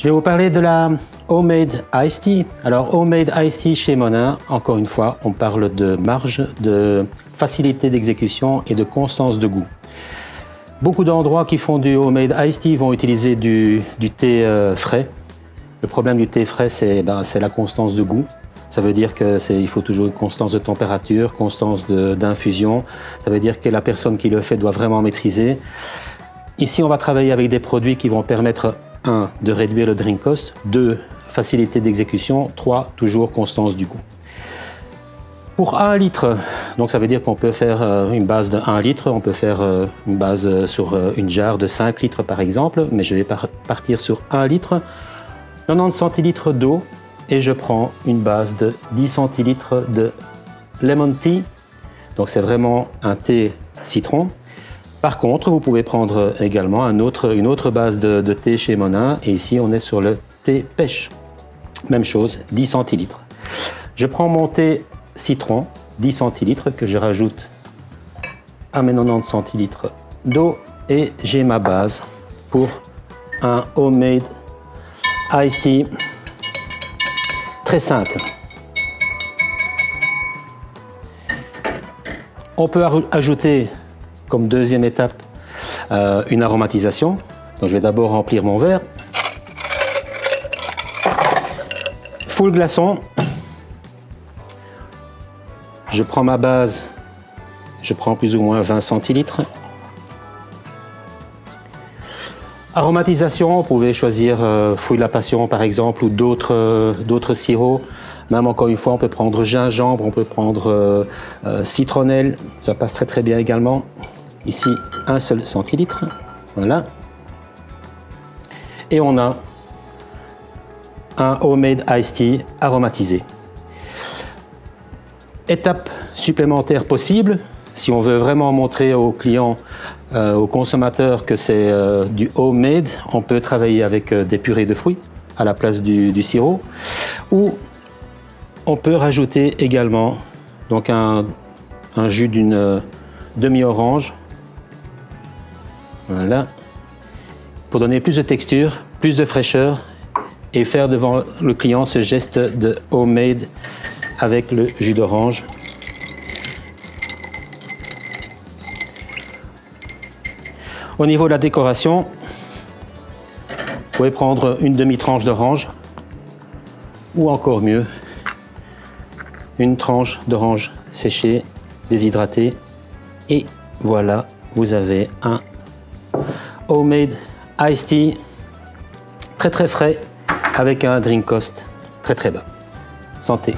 vais vous parler de la Homemade Iced Tea. Alors, Homemade Iced Tea chez Monin, encore une fois, on parle de marge, de facilité d'exécution et de constance de goût. Beaucoup d'endroits qui font du Homemade Iced Tea vont utiliser du thé frais. Le problème du thé frais, c'est la constance de goût. Ça veut dire qu'il faut toujours une constance de température, constance d'infusion. Ça veut dire que la personne qui le fait doit vraiment maîtriser. Ici, on va travailler avec des produits qui vont permettre 1. De réduire le drink cost, 2. Facilité d'exécution, 3. Toujours constance du goût. Pour 1 litre, donc ça veut dire qu'on peut faire une base de 1 litre, on peut faire une base sur une jarre de 5 litres par exemple, mais je vais partir sur 1 litre, 90 centilitres d'eau et je prends une base de 10 centilitres de lemon tea, donc c'est vraiment un thé citron. Par contre, vous pouvez prendre également une autre base de thé chez Monin et ici on est sur le thé pêche. Même chose, 10 centilitres. Je prends mon thé citron, 10 centilitres que je rajoute à mes 90 centilitres d'eau et j'ai ma base pour un Homemade Iced Tea très simple. On peut ajouter comme deuxième étape une aromatisation. Donc je vais d'abord remplir mon verre. Full glaçon. Je prends ma base, je prends plus ou moins 20 centilitres. Aromatisation, vous pouvez choisir fruit de la passion par exemple ou d'autres sirops. Même encore une fois, on peut prendre gingembre, on peut prendre citronnelle, ça passe très très bien également. Ici, un seul centilitre, voilà. Et on a un Homemade Iced Tea aromatisé. Étape supplémentaire possible, si on veut vraiment montrer aux clients, aux consommateurs que c'est du homemade, on peut travailler avec des purées de fruits à la place du sirop, ou on peut rajouter également donc un jus d'une demi-orange, voilà, pour donner plus de texture, plus de fraîcheur et faire devant le client ce geste de homemade avec le jus d'orange. Au niveau de la décoration, vous pouvez prendre une demi-tranche d'orange ou encore mieux, une tranche d'orange séchée, déshydratée et voilà, vous avez un Homemade Iced Tea très très frais avec un drink cost très très bas. Santé!